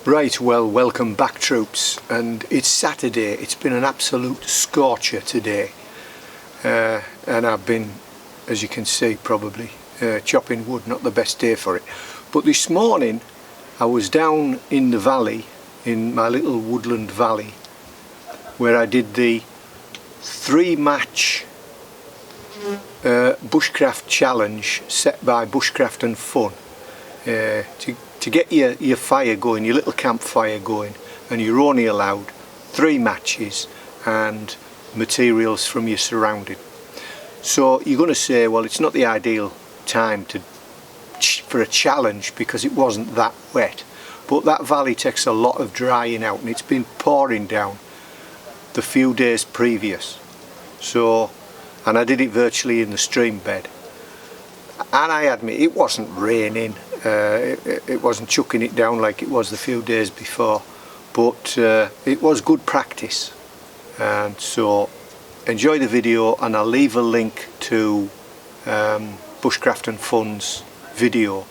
Right, well, welcome back troops, and it's Saturday. It's been an absolute scorcher today, and I've been, as you can see probably, chopping wood. Not the best day for it, but this morning I was down in the valley, in my little woodland valley, where I did the 3-match bushcraft challenge set by Bushcraft N Fun, to get your fire going, your little campfire going, and you're only allowed 3 matches and materials from your surrounding. So you're going to say, well, it's not the ideal time for a challenge because it wasn't that wet, but that valley takes a lot of drying out, and it's been pouring down the few days previous. So, and I did it virtually in the stream bed, and I admit it wasn't raining, it wasn't chucking it down like it was the few days before, but it was good practice. And so enjoy the video, and I'll leave a link to Bushcraft N Fun's video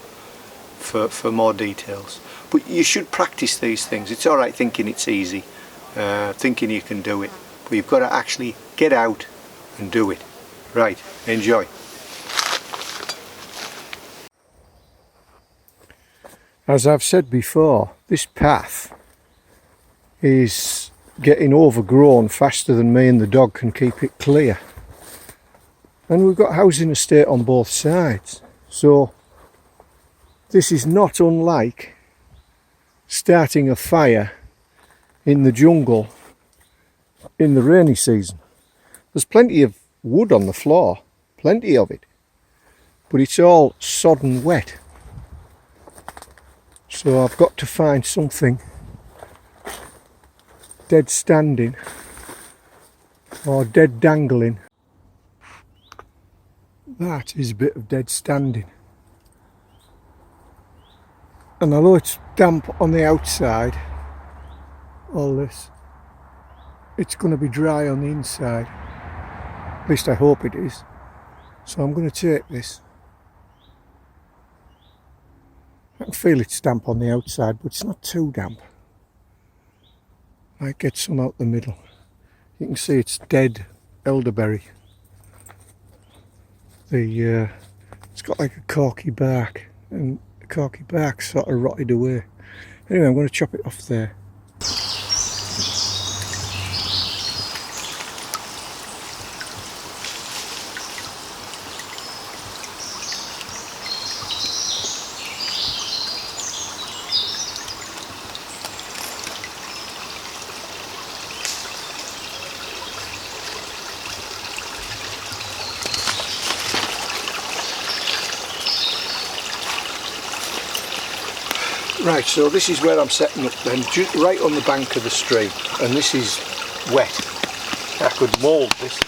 for more details. But you should practice these things. It's alright thinking it's easy, thinking you can do it, but you've got to actually get out and do it. Right, enjoy. As I've said before, this path is getting overgrown faster than me and the dog can keep it clear. And we've got housing estate on both sides. So this is not unlike starting a fire in the jungle in the rainy season. There's plenty of wood on the floor, plenty of it, but it's all sodden wet. So I've got to find something dead standing or dead dangling. That is a bit of dead standing. And although it's damp on the outside, all this, it's going to be dry on the inside. At least I hope it is. So I'm going to take this. I can feel it's damp on the outside, but it's not too damp. Might get some out the middle. You can see it's dead elderberry. It's got like a corky bark, and the corky bark sort of rotted away. Anyway, I'm going to chop it off there. Right, so this is where I'm setting up then, right on the bank of the stream, and this is wet. I could mould this,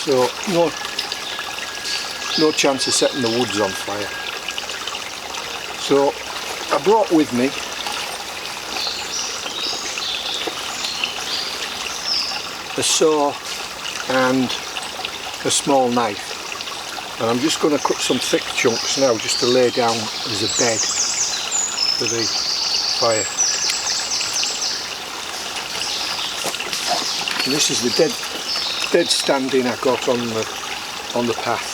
so no chance of setting the woods on fire. So I brought with me a saw and a small knife. And I'm just going to cut some thick chunks now, just to lay down as a bed for the fire. And this is the dead standing I got on the path.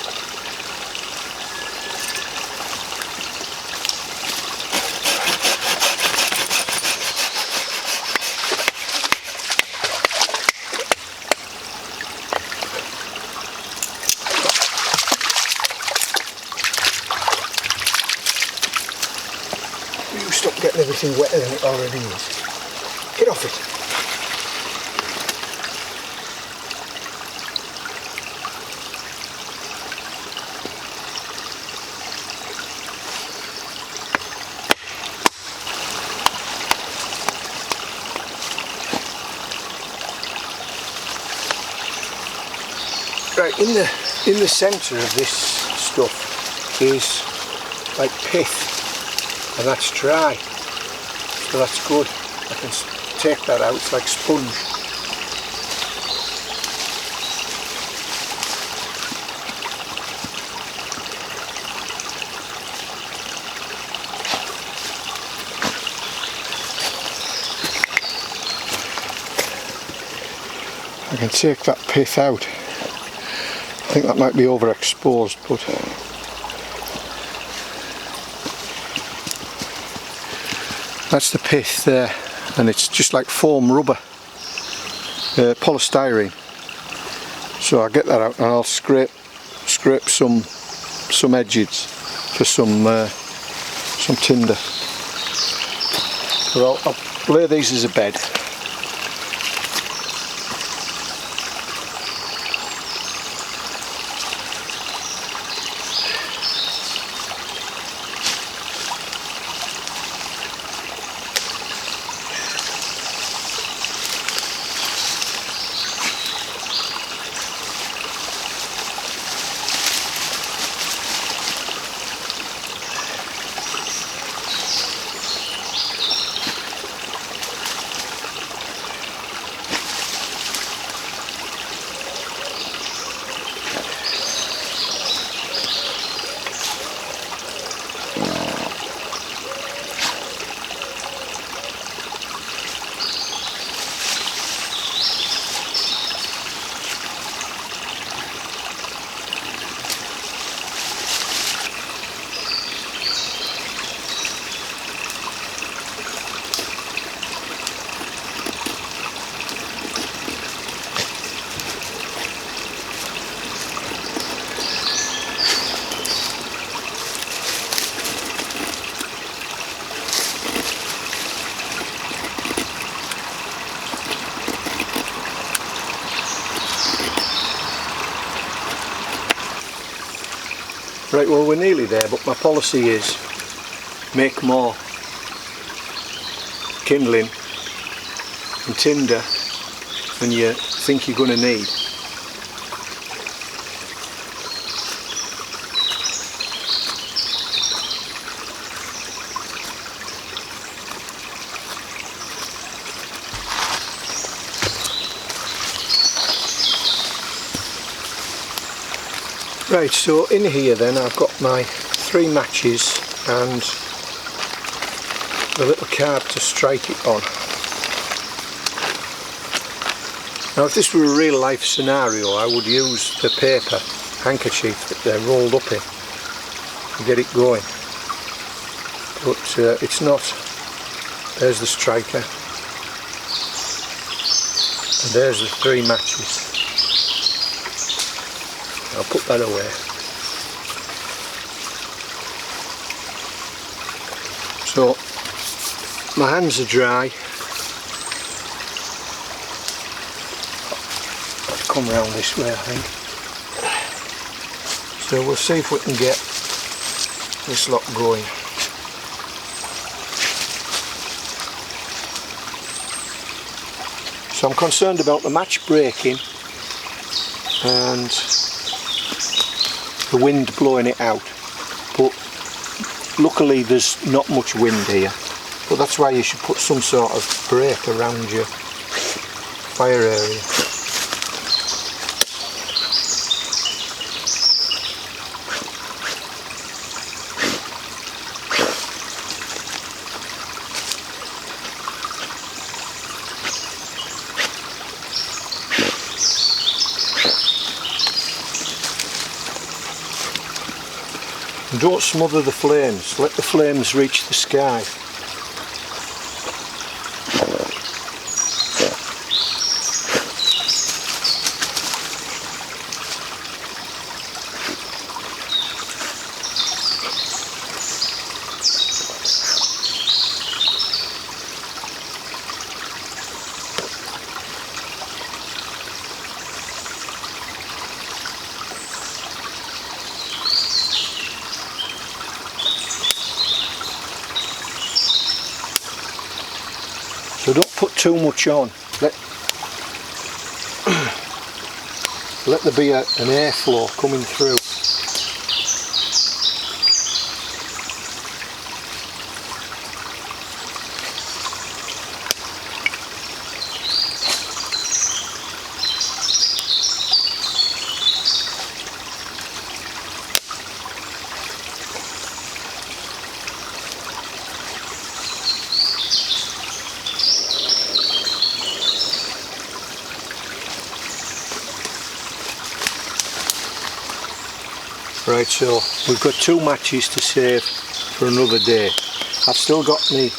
Stop getting everything wetter than it already is. Get off it. Right, in the centre of this stuff is like pith. And that's dry, so that's good. I can take that out, it's like sponge. can take that pith out. I think that might be overexposed, but that's the pith there, and it's just like foam rubber, polystyrene. So I get that out and I'll scrape some edges for some tinder. So I'll lay these as a bed. Right, well we're nearly there, but my policy is make more kindling and tinder than you think you're going to need. Right, so in here then I've got my 3 matches and the little card to strike it on. Now if this were a real life scenario, I would use the paper handkerchief that they're rolled up in to get it going, but it's not. There's the striker and there's the 3 matches. I'll put that away. So my hands are dry. I'll come round this way I think. So we'll see if we can get this lot going. So I'm concerned about the match breaking and the wind blowing it out, but luckily there's not much wind here, but that's why you should put some sort of break around your fire area. And don't smother the flames, let the flames reach the sky. So don't put too much on. Let there be an airflow coming through. Right, so we've got 2 matches to save for another day. I've still got me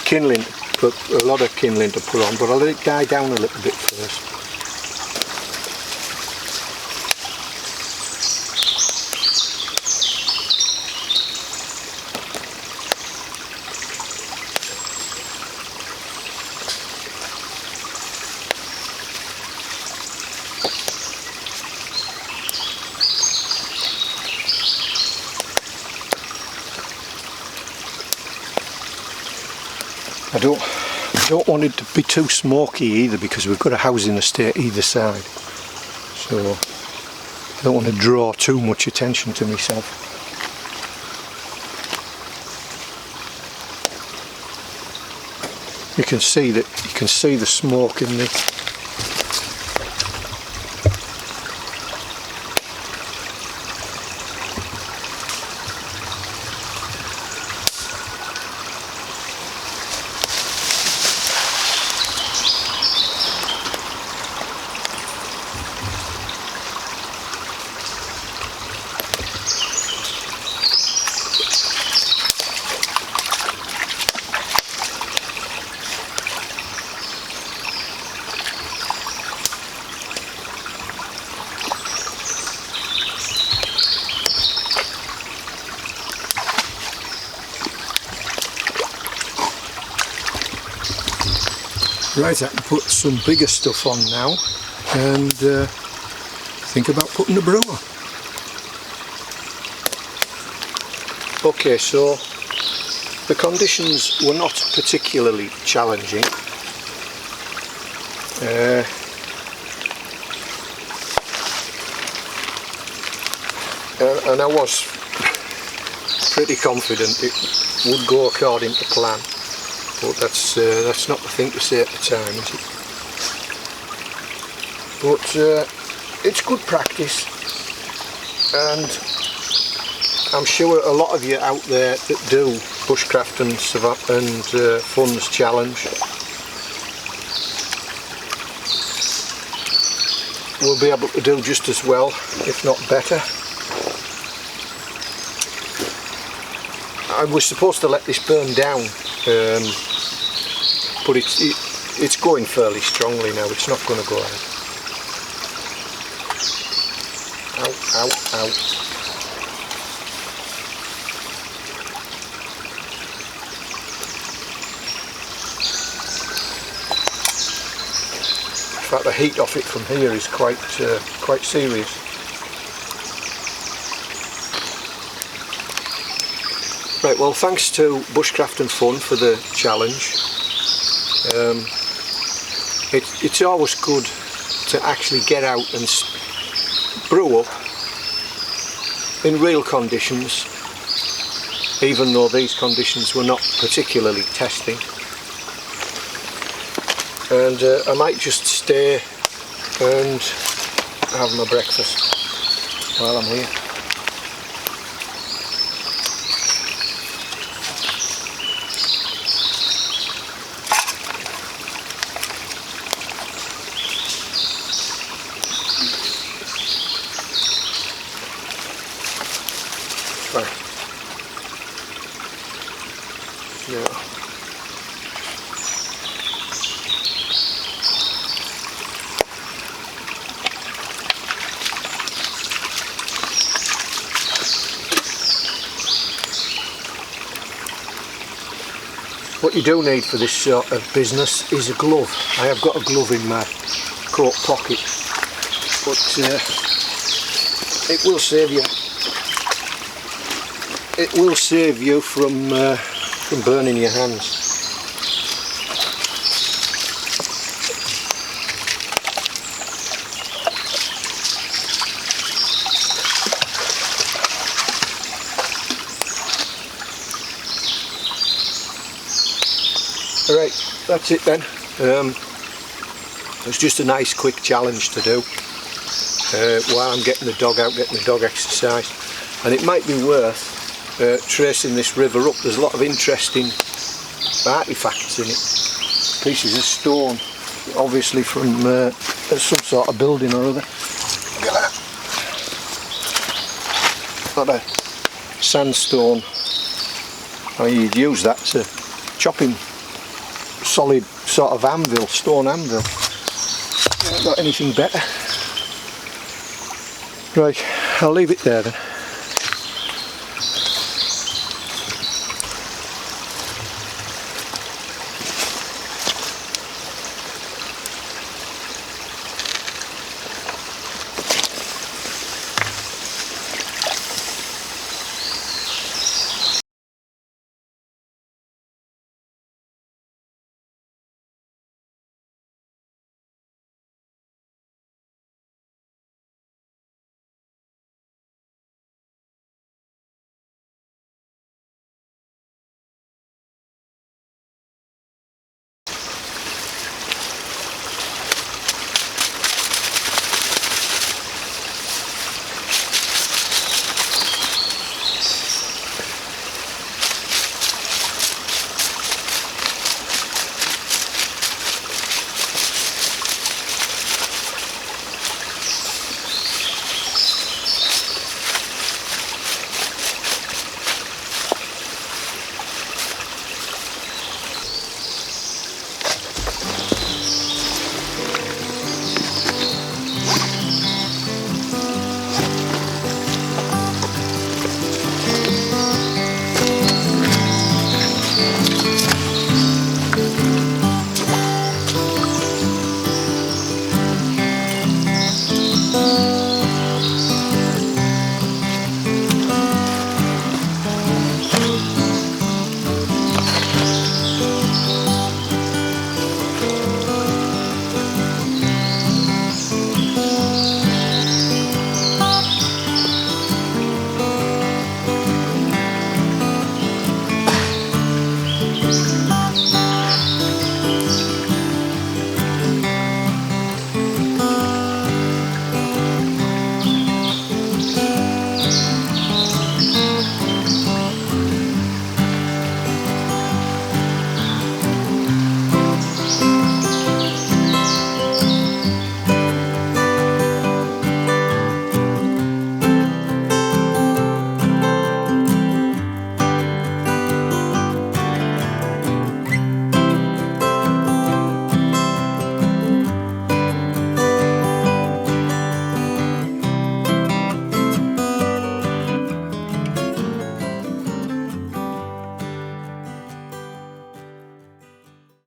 kindling, a lot of kindling to put on, but I'll let it die down a little bit first. I don't want it to be too smoky either, because we've got a housing estate either side, so I don't want to draw too much attention to myself. You can see the smoke in the Right, I can put some bigger stuff on now and think about putting the brewer. Okay, so the conditions were not particularly challenging. And I was pretty confident it would go according to plan. But that's not the thing to say at the time, is it? But it's good practice, and I'm sure a lot of you out there that do Bushcraft and Fun's challenge will be able to do just as well, if not better. I was supposed to let this burn down, but it's going fairly strongly now. It's not going to go out. Ow, ow, ow. In fact, the heat off it from here is quite serious. Right, well, thanks to Bushcraft and Fun for the challenge. It's always good to actually get out and brew up in real conditions, even though these conditions were not particularly testing. And I might just stay and have my breakfast while I'm here. Right. Yeah. What you do need for this sort of business is a glove. I have got a glove in my coat pocket, but it will save you. It will save you from burning your hands. Alright, that's it then. It's just a nice quick challenge to do while I'm getting the dog out, getting the dog exercise. And it might be worth tracing this river up. There's a lot of interesting artifacts in it. Pieces of stone, obviously from some sort of building or other. Look at that. got a sandstone. I mean, you'd use that to chopping solid sort of anvil, stone anvil. Haven't got anything better. Right, I'll leave it there then.